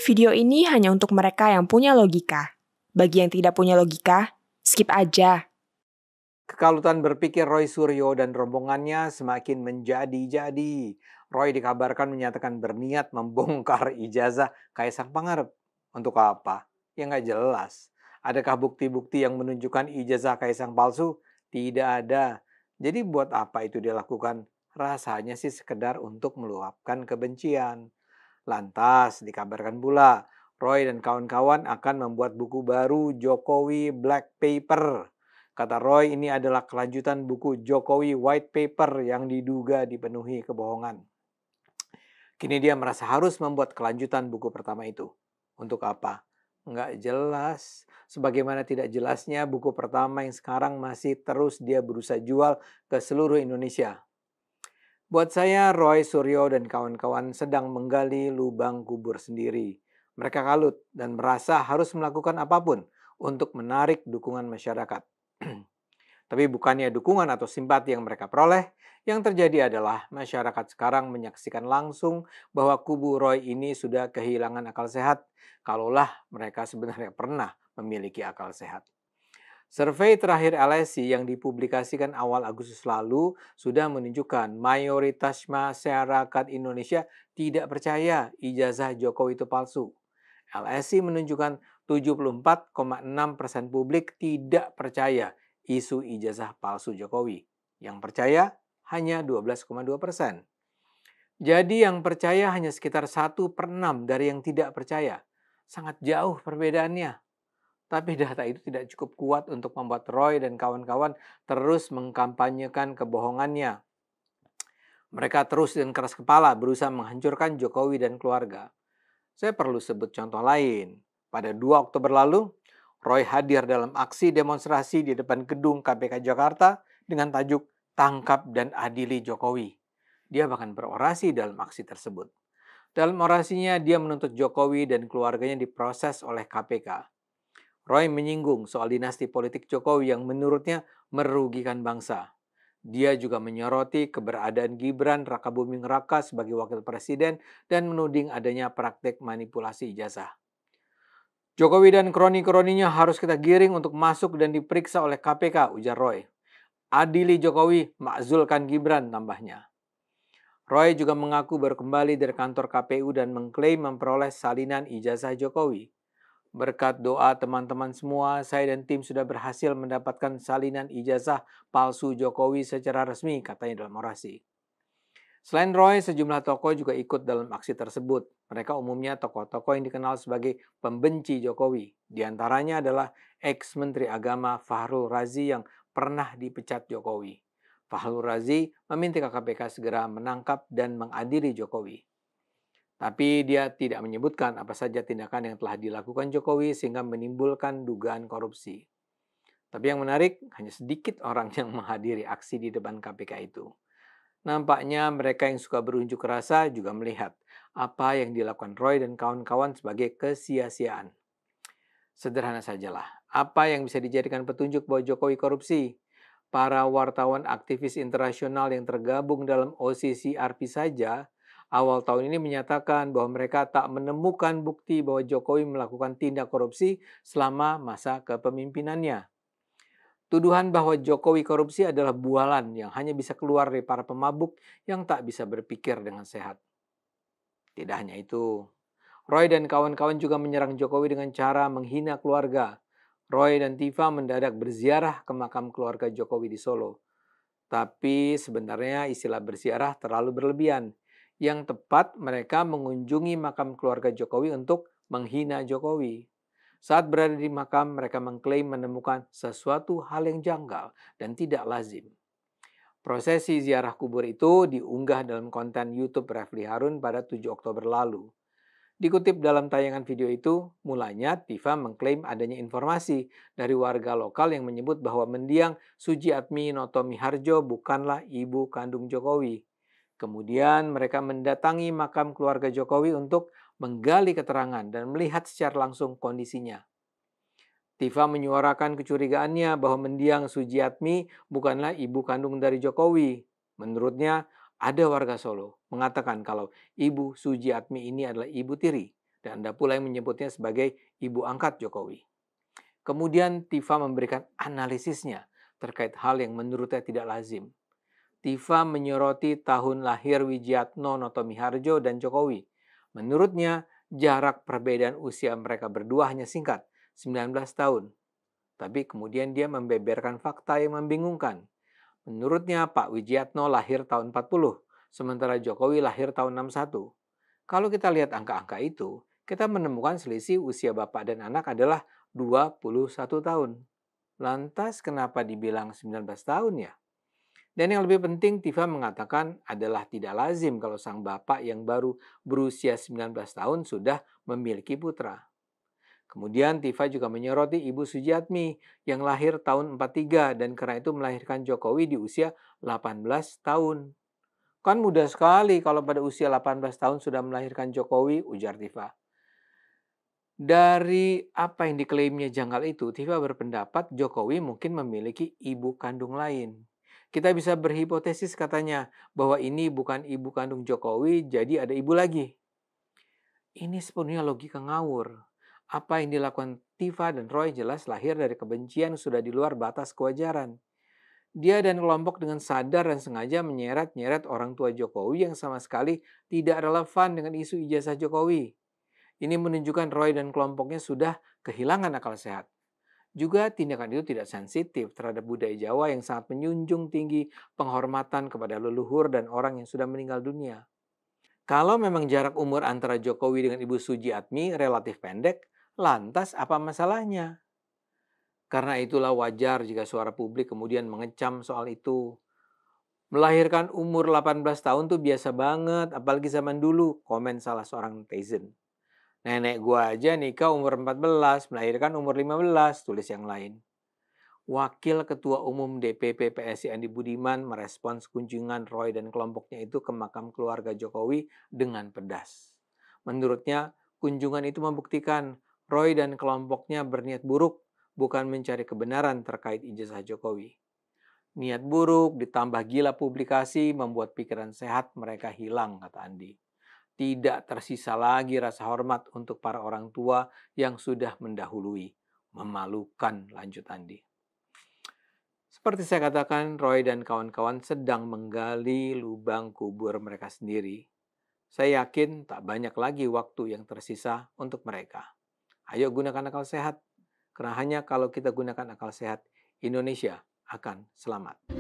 Video ini hanya untuk mereka yang punya logika. Bagi yang tidak punya logika, skip aja. Kekalutan berpikir Roy Suryo dan rombongannya semakin menjadi-jadi. Roy dikabarkan menyatakan berniat membongkar ijazah Kaisang Pangarep. Untuk apa? Ya nggak jelas. Adakah bukti-bukti yang menunjukkan ijazah Kaisang palsu? Tidak ada. Jadi buat apa itu dilakukan? Rasanya sih sekedar untuk meluapkan kebencian. Lantas dikabarkan pula, Roy dan kawan-kawan akan membuat buku baru Jokowi Black Paper. Kata Roy, ini adalah kelanjutan buku Jokowi White Paper yang diduga dipenuhi kebohongan. Kini dia merasa harus membuat kelanjutan buku pertama itu. Untuk apa? Nggak jelas. Sebagaimana tidak jelasnya buku pertama yang sekarang masih terus dia berusaha jual ke seluruh Indonesia. Buat saya, Roy Suryo dan kawan-kawan sedang menggali lubang kubur sendiri. Mereka kalut dan merasa harus melakukan apapun untuk menarik dukungan masyarakat. Tapi bukannya dukungan atau simpati yang mereka peroleh, yang terjadi adalah masyarakat sekarang menyaksikan langsung bahwa kubu Roy ini sudah kehilangan akal sehat, kalaulah mereka sebenarnya pernah memiliki akal sehat. Survei terakhir LSI yang dipublikasikan awal Agustus lalu sudah menunjukkan mayoritas masyarakat Indonesia tidak percaya ijazah Jokowi itu palsu. LSI menunjukkan 74,6% publik tidak percaya isu ijazah palsu Jokowi. Yang percaya hanya 12,2%. Jadi yang percaya hanya sekitar 1/6 dari yang tidak percaya. Sangat jauh perbedaannya. Tapi data itu tidak cukup kuat untuk membuat Roy dan kawan-kawan terus mengkampanyekan kebohongannya. Mereka terus dengan keras kepala berusaha menghancurkan Jokowi dan keluarga. Saya perlu sebut contoh lain. Pada 2 Oktober lalu, Roy hadir dalam aksi demonstrasi di depan gedung KPK Jakarta dengan tajuk "Tangkap dan Adili Jokowi". Dia bahkan berorasi dalam aksi tersebut. Dalam orasinya, dia menuntut Jokowi dan keluarganya diproses oleh KPK. Roy menyinggung soal dinasti politik Jokowi yang menurutnya merugikan bangsa. Dia juga menyoroti keberadaan Gibran Rakabuming Raka sebagai wakil presiden dan menuding adanya praktek manipulasi ijazah. Jokowi dan kroni-kroninya harus kita giring untuk masuk dan diperiksa oleh KPK, ujar Roy. Adili Jokowi, makzulkan Gibran, tambahnya. Roy juga mengaku baru kembali dari kantor KPU dan mengklaim memperoleh salinan ijazah Jokowi. Berkat doa teman-teman semua, saya dan tim sudah berhasil mendapatkan salinan ijazah palsu Jokowi secara resmi, katanya dalam orasi. Selain Roy, sejumlah tokoh juga ikut dalam aksi tersebut. Mereka umumnya tokoh-tokoh yang dikenal sebagai pembenci Jokowi. Di antaranya adalah ex-Menteri Agama Fahrul Razi yang pernah dipecat Jokowi. Fahrul Razi meminta KPK segera menangkap dan mengadili Jokowi. Tapi dia tidak menyebutkan apa saja tindakan yang telah dilakukan Jokowi sehingga menimbulkan dugaan korupsi. Tapi yang menarik, hanya sedikit orang yang menghadiri aksi di depan KPK itu. Nampaknya mereka yang suka berunjuk rasa juga melihat apa yang dilakukan Roy dan kawan-kawan sebagai kesia-siaan. Sederhana sajalah, apa yang bisa dijadikan petunjuk bahwa Jokowi korupsi? Para wartawan aktivis internasional yang tergabung dalam OCCRP saja awal tahun ini menyatakan bahwa mereka tak menemukan bukti bahwa Jokowi melakukan tindak korupsi selama masa kepemimpinannya. Tuduhan bahwa Jokowi korupsi adalah bualan yang hanya bisa keluar dari para pemabuk yang tak bisa berpikir dengan sehat. Tidak hanya itu, Roy dan kawan-kawan juga menyerang Jokowi dengan cara menghina keluarga. Roy dan Tifa mendadak berziarah ke makam keluarga Jokowi di Solo. Tapi sebenarnya istilah berziarah terlalu berlebihan. Yang tepat mereka mengunjungi makam keluarga Jokowi untuk menghina Jokowi. Saat berada di makam, mereka mengklaim menemukan sesuatu hal yang janggal dan tidak lazim. Prosesi ziarah kubur itu diunggah dalam konten YouTube Refli Harun pada 7 Oktober lalu. Dikutip dalam tayangan video itu, mulanya Tifa mengklaim adanya informasi dari warga lokal yang menyebut bahwa mendiang Sujiatmi Noto Miharjo bukanlah ibu kandung Jokowi. Kemudian mereka mendatangi makam keluarga Jokowi untuk menggali keterangan dan melihat secara langsung kondisinya. Tifa menyuarakan kecurigaannya bahwa mendiang Sujiatmi bukanlah ibu kandung dari Jokowi. Menurutnya, ada warga Solo mengatakan kalau ibu Sujiatmi ini adalah ibu tiri dan ada pula yang menyebutnya sebagai ibu angkat Jokowi. Kemudian Tifa memberikan analisisnya terkait hal yang menurutnya tidak lazim. Tifa menyoroti tahun lahir Wijiatno Notomiharjo dan Jokowi. Menurutnya, jarak perbedaan usia mereka berdua hanya singkat, 19 tahun. Tapi kemudian dia membeberkan fakta yang membingungkan. Menurutnya Pak Wijiatno lahir tahun 40, sementara Jokowi lahir tahun 61. Kalau kita lihat angka-angka itu, kita menemukan selisih usia bapak dan anak adalah 21 tahun. Lantas kenapa dibilang 19 tahun ya? Dan yang lebih penting, Tifa mengatakan adalah tidak lazim kalau sang bapak yang baru berusia 19 tahun sudah memiliki putra. Kemudian Tifa juga menyoroti Ibu Sujiatmi yang lahir tahun 43 dan karena itu melahirkan Jokowi di usia 18 tahun. Kan mudah sekali kalau pada usia 18 tahun sudah melahirkan Jokowi, ujar Tifa. Dari apa yang diklaimnya janggal itu, Tifa berpendapat Jokowi mungkin memiliki ibu kandung lain. Kita bisa berhipotesis katanya bahwa ini bukan ibu kandung Jokowi, jadi ada ibu lagi. Ini sepenuhnya logika ngawur. Apa yang dilakukan Tifa dan Roy jelas lahir dari kebencian sudah di luar batas kewajaran. Dia dan kelompok dengan sadar dan sengaja menyeret-nyeret orang tua Jokowi yang sama sekali tidak relevan dengan isu ijazah Jokowi. Ini menunjukkan Roy dan kelompoknya sudah kehilangan akal sehat. Juga tindakan itu tidak sensitif terhadap budaya Jawa yang sangat menjunjung tinggi penghormatan kepada leluhur dan orang yang sudah meninggal dunia. Kalau memang jarak umur antara Jokowi dengan Ibu Sujiatmi relatif pendek, lantas apa masalahnya? Karena itulah wajar jika suara publik kemudian mengecam soal itu. Melahirkan umur 18 tahun tuh biasa banget, apalagi zaman dulu, komen salah seorang netizen. Nenek gua aja nikah umur 14, melahirkan umur 15, tulis yang lain. Wakil Ketua Umum DPP PSI Andi Budiman merespons kunjungan Roy dan kelompoknya itu ke makam keluarga Jokowi dengan pedas. Menurutnya, kunjungan itu membuktikan Roy dan kelompoknya berniat buruk, bukan mencari kebenaran terkait ijazah Jokowi. Niat buruk ditambah gila publikasi membuat pikiran sehat mereka hilang, kata Andi. Tidak tersisa lagi rasa hormat untuk para orang tua yang sudah mendahului. Memalukan, lanjut Andi. Seperti saya katakan, Roy dan kawan-kawan sedang menggali lubang kubur mereka sendiri. Saya yakin tak banyak lagi waktu yang tersisa untuk mereka. Ayo gunakan akal sehat, karena hanya kalau kita gunakan akal sehat, Indonesia akan selamat.